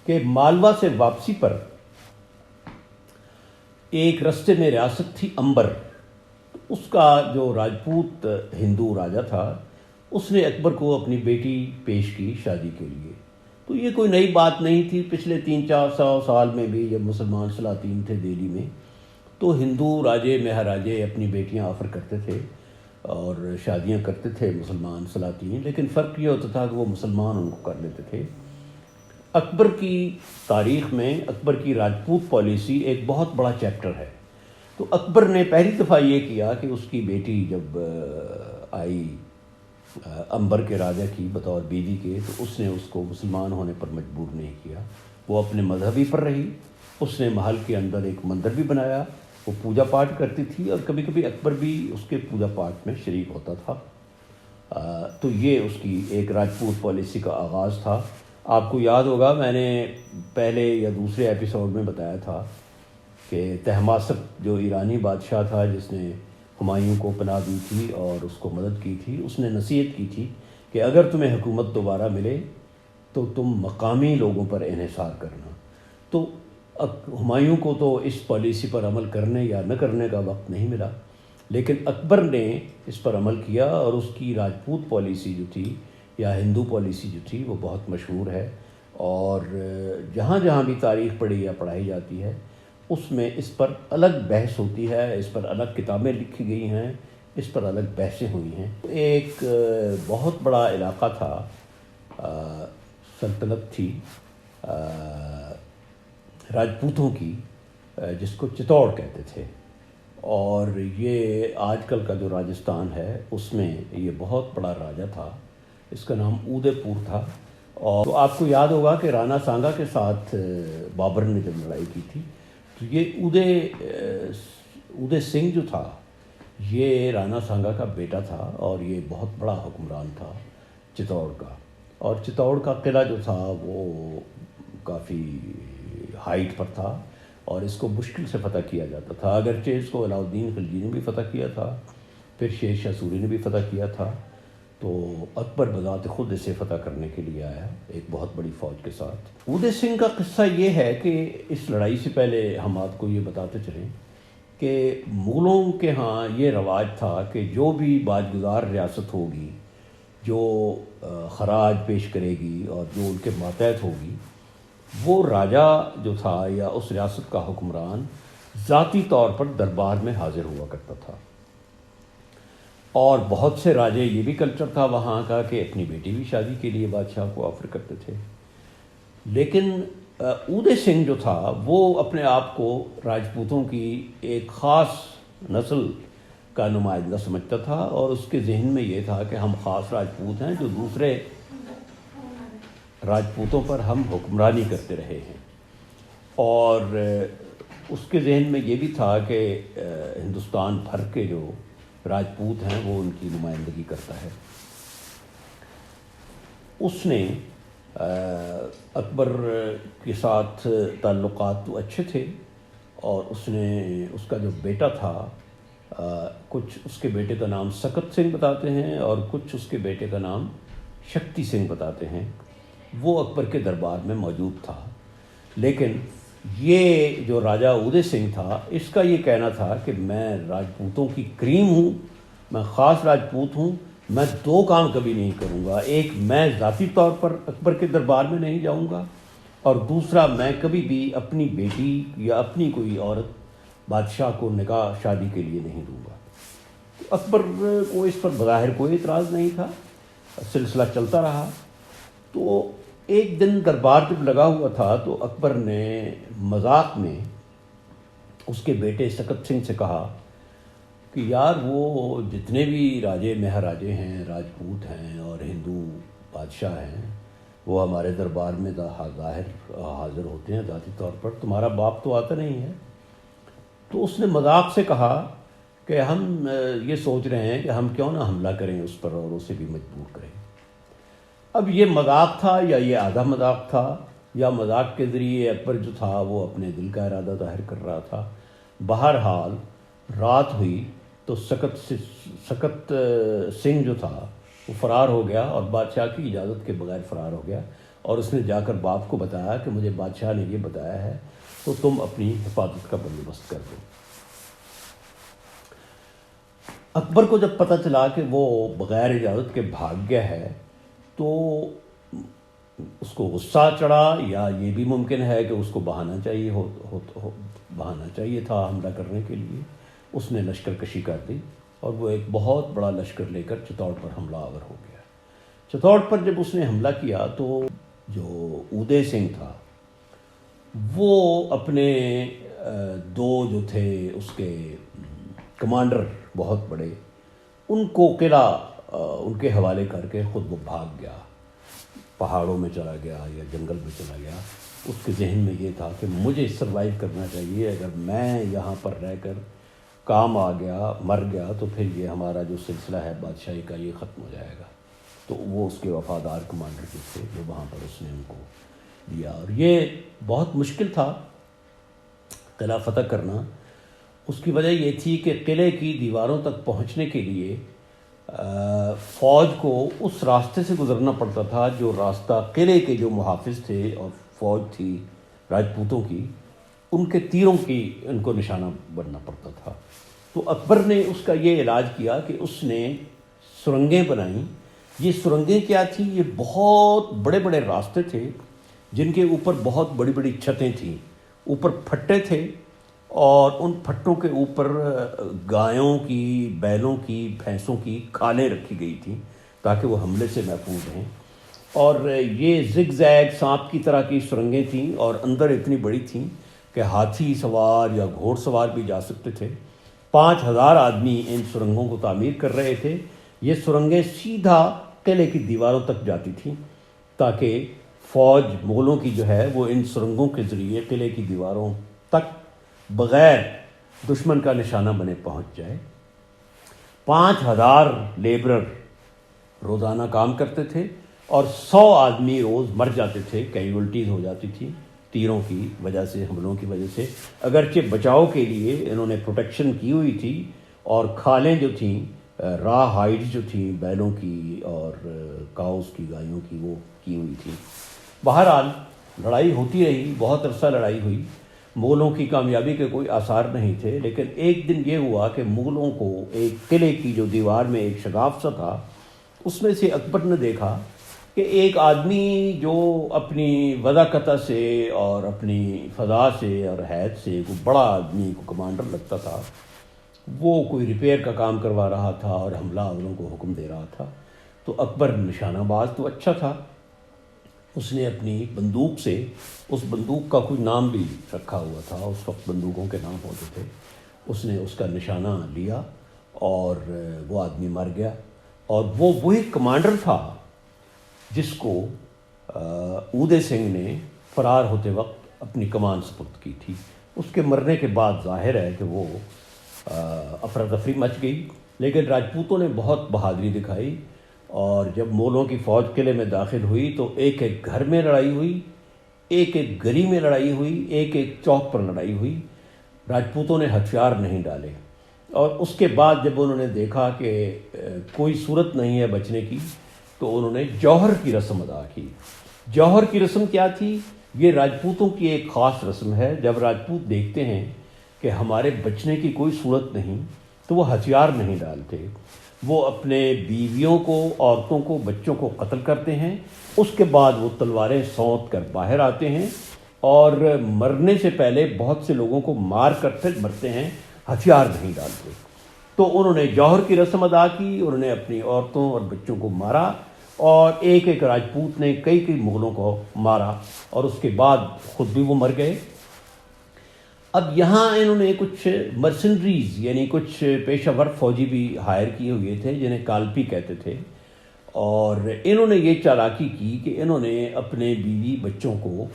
کہ مالوا سے واپسی پر ایک رستے میں ریاست تھی امبر. اس کا جو راجپوت ہندو راجا تھا اس نے اکبر کو اپنی بیٹی پیش کی شادی کے لیے. تو یہ کوئی نئی بات نہیں تھی. پچھلے 300-400 سال میں بھی جب مسلمان سلاطین تھے دہلی میں تو ہندو راجے مہاراجے اپنی بیٹیاں آفر کرتے تھے اور شادیاں کرتے تھے مسلمان سلاطین. لیکن فرق یہ ہوتا تھا کہ وہ مسلمان ان کو کر لیتے تھے. اکبر کی تاریخ میں اکبر کی راجپوت پالیسی ایک بہت بڑا چیپٹر ہے. تو اکبر نے پہلی دفعہ یہ کیا کہ اس کی بیٹی جب آئی امبر کے راجا کی بطور بیوی کے تو اس نے اس کو مسلمان ہونے پر مجبور نہیں کیا. وہ اپنے مذہبی پر رہی. اس نے محل کے اندر ایک مندر بھی بنایا. وہ پوجا پاٹ کرتی تھی اور کبھی کبھی اکبر بھی اس کے پوجا پاٹ میں شریک ہوتا تھا. تو یہ اس کی ایک راجپوت پالیسی کا آغاز تھا. آپ کو یاد ہوگا میں نے پہلے یا دوسرے ایپیسوڈ میں بتایا تھا کہ طہماسپ جو ایرانی بادشاہ تھا جس نے ہمایوں کو پناہ دی تھی اور اس کو مدد کی تھی، اس نے نصیحت کی تھی کہ اگر تمہیں حکومت دوبارہ ملے تو تم مقامی لوگوں پر انحصار کرنا. تو ہمایوں کو تو اس پالیسی پر عمل کرنے یا نہ کرنے کا وقت نہیں ملا، لیکن اکبر نے اس پر عمل کیا اور اس کی راجپوت پالیسی جو تھی یا ہندو پالیسی جو تھی وہ بہت مشہور ہے. اور جہاں جہاں بھی تاریخ پڑھی یا پڑھائی جاتی ہے اس میں اس پر الگ بحث ہوتی ہے، اس پر الگ کتابیں لکھی گئی ہیں، اس پر الگ بحثیں ہوئی ہیں. ایک بہت بڑا علاقہ تھا، سلطنت تھی راجپوتوں کی، جس کو چتوڑ کہتے تھے. اور یہ آج کل کا جو راجستھان ہے اس میں یہ بہت بڑا راجا تھا. اس کا نام اودے پور تھا. اور تو آپ کو یاد ہوگا کہ رانا سانگا کے ساتھ بابر نے جب لڑائی کی تھی تو یہ اودے سنگھ جو تھا یہ رانا سانگا کا بیٹا تھا اور یہ بہت بڑا حکمران تھا چتوڑ کا. اور چتوڑ کا قلعہ جو تھا وہ کافی ہائٹ پر تھا اور اس کو مشکل سے فتح کیا جاتا تھا. اگرچہ اس کو علاؤ الدین خلجی نے بھی فتح کیا تھا، پھر شیر شاہ سوری نے بھی فتح کیا تھا. تو اکبر بذات خود اسے فتح کرنے کے لیے آیا ایک بہت بڑی فوج کے ساتھ. اودے سنگھ کا قصہ یہ ہے کہ اس لڑائی سے پہلے ہم آپ کو یہ بتاتے چلیں کہ مغلوں کے ہاں یہ رواج تھا کہ جو بھی باجگزار ریاست ہوگی، جو خراج پیش کرے گی اور جو ان کے ماتحت ہوگی، وہ راجا جو تھا یا اس ریاست کا حکمران ذاتی طور پر دربار میں حاضر ہوا کرتا تھا. اور بہت سے راجے یہ بھی کلچر تھا وہاں کا کہ اپنی بیٹی بھی شادی کے لیے بادشاہ کو آفر کرتے تھے. لیکن اودے سنگھ جو تھا وہ اپنے آپ کو راجپوتوں کی ایک خاص نسل کا نمائندہ سمجھتا تھا اور اس کے ذہن میں یہ تھا کہ ہم خاص راجپوت ہیں جو دوسرے راجپوتوں پر ہم حکمرانی کرتے رہے ہیں. اور اس کے ذہن میں یہ بھی تھا کہ ہندوستان بھر کے جو راجپوت ہیں وہ ان کی نمائندگی کرتا ہے. اس نے اکبر کے ساتھ تعلقات تو اچھے تھے اور اس نے اس کا جو بیٹا تھا، کچھ اس کے بیٹے کا نام سکت سنگھ بتاتے ہیں اور کچھ اس کے بیٹے کا نام شکتی سنگھ بتاتے ہیں، وہ اکبر کے دربار میں موجود تھا. لیکن یہ جو راجہ اودے سنگھ تھا اس کا یہ کہنا تھا کہ میں راجپوتوں کی کریم ہوں، میں خاص راجپوت ہوں، میں دو کام کبھی نہیں کروں گا. ایک، میں ذاتی طور پر اکبر کے دربار میں نہیں جاؤں گا، اور دوسرا، میں کبھی بھی اپنی بیٹی یا اپنی کوئی عورت بادشاہ کو نکاح شادی کے لیے نہیں دوں گا. اکبر کو اس پر بظاہر کوئی اعتراض نہیں تھا. سلسلہ چلتا رہا. تو ایک دن دربار جب لگا ہوا تھا تو اکبر نے مذاق میں اس کے بیٹے سکت سنگھ سے کہا کہ یار وہ جتنے بھی راجے مہاراجے ہیں، راجپوت ہیں اور ہندو بادشاہ ہیں، وہ ہمارے دربار میں ظاہر حاضر ہوتے ہیں ذاتی طور پر، تمہارا باپ تو آتا نہیں ہے. تو اس نے مذاق سے کہا کہ ہم یہ سوچ رہے ہیں کہ ہم کیوں نہ حملہ کریں اس پر اور اسے بھی مجبور کریں. اب یہ مذاق تھا یا یہ آدھا مذاق تھا یا مذاق کے ذریعے اکبر جو تھا وہ اپنے دل کا ارادہ ظاہر کر رہا تھا. بہرحال رات ہوئی تو سکت سنگھ جو تھا وہ فرار ہو گیا اور بادشاہ کی اجازت کے بغیر فرار ہو گیا، اور اس نے جا کر باپ کو بتایا کہ مجھے بادشاہ نے یہ بتایا ہے، تو تم اپنی حفاظت کا بندوبست کر دو۔ اکبر کو جب پتہ چلا کہ وہ بغیر اجازت کے بھاگ گیا ہے تو اس کو غصہ چڑھا، یا یہ بھی ممکن ہے کہ اس کو بہانا چاہیے تھا حملہ کرنے کے لیے۔ اس نے لشکر کشی کر دی اور وہ ایک بہت بڑا لشکر لے کر چتوڑ پر حملہ آور ہو گیا۔ چتوڑ پر جب اس نے حملہ کیا تو جو اودے سنگھ تھا وہ اپنے دو جو تھے اس کے کمانڈر بہت بڑے، ان کو قلعہ ان کے حوالے کر کے خود وہ بھاگ گیا، پہاڑوں میں چلا گیا یا جنگل میں چلا گیا۔ اس کے ذہن میں یہ تھا کہ مجھے سروائیو کرنا چاہیے، اگر میں یہاں پر رہ کر کام آ گیا، مر گیا، تو پھر یہ ہمارا جو سلسلہ ہے بادشاہی کا یہ ختم ہو جائے گا۔ تو وہ اس کے وفادار کمانڈر جو تھے جو وہاں پر اس نے ان کو دیا، اور یہ بہت مشکل تھا قلعہ فتح کرنا۔ اس کی وجہ یہ تھی کہ قلعے کی دیواروں تک پہنچنے کے لیے فوج کو اس راستے سے گزرنا پڑتا تھا جو راستہ قلعے کے جو محافظ تھے اور فوج تھی راجپوتوں کی، ان کے تیروں کی ان کو نشانہ بننا پڑتا تھا۔ تو اکبر نے اس کا یہ علاج کیا کہ اس نے سرنگیں بنائیں۔ یہ سرنگیں کیا تھیں؟ یہ بہت بڑے بڑے راستے تھے جن کے اوپر بہت بڑی بڑی چھتیں تھیں، اوپر پھٹے تھے، اور ان پھٹوں کے اوپر گایوں کی، بیلوں کی، بھینسوں کی کھالیں رکھی گئی تھیں تاکہ وہ حملے سے محفوظ رہیں۔ اور یہ زگ زیگ سانپ کی طرح کی سرنگیں تھیں اور اندر اتنی بڑی تھیں کہ ہاتھی سوار یا گھوڑ سوار بھی جا سکتے تھے۔ 5000 آدمی ان سرنگوں کو تعمیر کر رہے تھے۔ یہ سرنگیں سیدھا قلعے کی دیواروں تک جاتی تھیں تاکہ فوج مغلوں کی جو ہے وہ ان سرنگوں کے ذریعے قلعے کی دیواروں تک بغیر دشمن کا نشانہ بنے پہنچ جائے۔ 5000 لیبرر روزانہ کام کرتے تھے اور 100 آدمی روز مر جاتے تھے، کیجولٹیز ہو جاتی تھی تیروں کی وجہ سے، حملوں کی وجہ سے۔ اگرچہ بچاؤ کے لیے انہوں نے پروٹیکشن کی ہوئی تھی، اور کھالیں جو تھیں، را ہائیڈ جو تھیں بیلوں کی اور کاؤز کی، گایوں کی، وہ کی ہوئی تھی۔ بہرحال لڑائی ہوتی رہی، بہت عرصہ لڑائی ہوئی، مغلوں کی کامیابی کے کوئی آثار نہیں تھے۔ لیکن ایک دن یہ ہوا کہ مغلوں کو ایک قلعے کی جو دیوار میں ایک شگاف سا تھا، اس میں سے اکبر نے دیکھا کہ ایک آدمی جو اپنی وضاقتہ سے اور اپنی فضا سے اور حیث سے کوئی بڑا آدمی کو کمانڈر لگتا تھا، وہ کوئی ریپیئر کا کام کروا رہا تھا اور حملہ آوروں کو حکم دے رہا تھا۔ تو اکبر نشانہ باز تو اچھا تھا، اس نے اپنی بندوق سے، اس بندوق کا کوئی نام بھی رکھا ہوا تھا، اس وقت بندوقوں کے نام ہوتے تھے، اس نے اس کا نشانہ لیا اور وہ آدمی مر گیا۔ اور وہ وہی کمانڈر تھا جس کو اودے سنگھ نے فرار ہوتے وقت اپنی کمان سپرد کی تھی۔ اس کے مرنے کے بعد ظاہر ہے کہ وہ افراتفری مچ گئی، لیکن راجپوتوں نے بہت بہادری دکھائی، اور جب مغلوں کی فوج قلعے میں داخل ہوئی تو ایک ایک گھر میں لڑائی ہوئی، ایک ایک گلی میں لڑائی ہوئی، ایک ایک چوک پر لڑائی ہوئی۔ راجپوتوں نے ہتھیار نہیں ڈالے، اور اس کے بعد جب انہوں نے دیکھا کہ کوئی صورت نہیں ہے بچنے کی، تو انہوں نے جوہر کی رسم ادا کی۔ جوہر کی رسم کیا تھی؟ یہ راجپوتوں کی ایک خاص رسم ہے۔ جب راجپوت دیکھتے ہیں کہ ہمارے بچنے کی کوئی صورت نہیں تو وہ ہتھیار نہیں ڈالتے، وہ اپنے بیویوں کو، عورتوں کو، بچوں کو قتل کرتے ہیں۔ اس کے بعد وہ تلواریں سونت کر باہر آتے ہیں، اور مرنے سے پہلے بہت سے لوگوں کو مار کر پھر مرتے ہیں، ہتھیار نہیں ڈالتے۔ تو انہوں نے جوہر کی رسم ادا کی، انہوں نے اپنی عورتوں اور بچوں کو مارا، اور ایک ایک راجپوت نے کئی مغلوں کو مارا، اور اس کے بعد خود بھی وہ مر گئے۔ اب یہاں انہوں نے کچھ مرسنریز یعنی کچھ پیشہ ور فوجی بھی ہائر کیے ہوئے تھے جنہیں کالپی کہتے تھے، اور انہوں نے یہ چالاکی کی کہ انہوں نے اپنے بیوی بچوں کو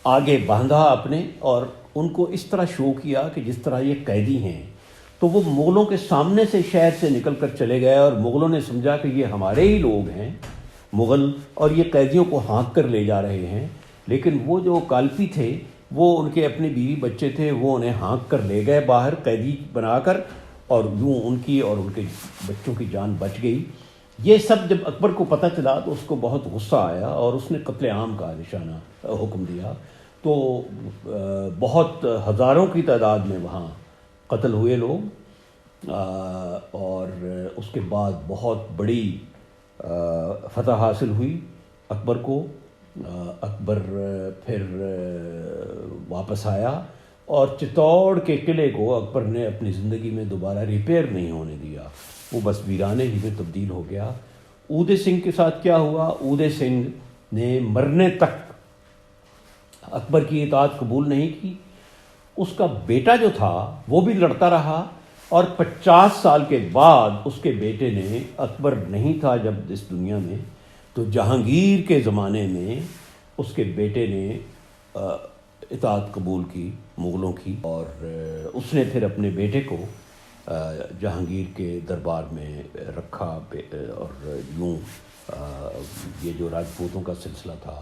آگے باندھا اپنے، اور ان کو اس طرح شو کیا کہ جس طرح یہ قیدی ہیں۔ تو وہ مغلوں کے سامنے سے شہر سے نکل کر چلے گئے، اور مغلوں نے سمجھا کہ یہ ہمارے ہی لوگ ہیں مغل، اور یہ قیدیوں کو ہانک کر لے جا رہے ہیں۔ لیکن وہ جو کالپی تھے، وہ ان کے اپنے بیوی بچے تھے، وہ انہیں ہانک کر لے گئے باہر قیدی بنا کر، اور یوں ان کی اور ان کے بچوں کی جان بچ گئی۔ یہ سب جب اکبر کو پتہ چلا تو اس کو بہت غصہ آیا اور اس نے قتل عام کا نشانہ حکم دیا. تو بہت ہزاروں کی تعداد میں وہاں قتل ہوئے لوگ، اور اس کے بعد بہت بڑی فتح حاصل ہوئی اکبر کو. اکبر پھر واپس آیا اور چتوڑ کے قلعے کو اکبر نے اپنی زندگی میں دوبارہ ریپیئر نہیں ہونے دیا، وہ بس ویرانے ہی میں تبدیل ہو گیا. اودے سنگھ کے ساتھ کیا ہوا؟ اودے سنگھ نے مرنے تک اکبر کی اطاعت قبول نہیں کی. اس کا بیٹا جو تھا وہ بھی لڑتا رہا، اور 50 سال کے بعد اس کے بیٹے نے، اکبر نہیں تھا جب اس دنیا میں، تو جہانگیر کے زمانے میں اس کے بیٹے نے اطاعت قبول کی مغلوں کی، اور اس نے پھر اپنے بیٹے کو جہانگیر کے دربار میں رکھا، اور یوں یہ جو راجپوتوں کا سلسلہ تھا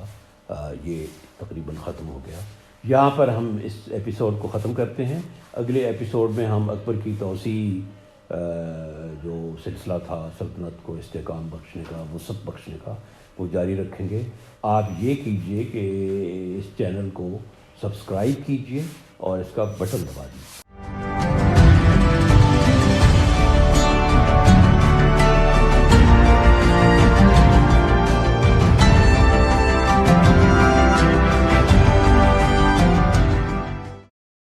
یہ تقریباً ختم ہو گیا. یہاں پر ہم اس ایپیسوڈ کو ختم کرتے ہیں. اگلے ایپیسوڈ میں ہم اکبر کی توسیع جو سلسلہ تھا سلطنت کو استحکام بخشنے کا، وسعت بخشنے کا، وہ جاری رکھیں گے. آپ یہ کیجئے کہ اس چینل کو سبسکرائب کیجئے اور اس کا بٹن دبا دیجیے.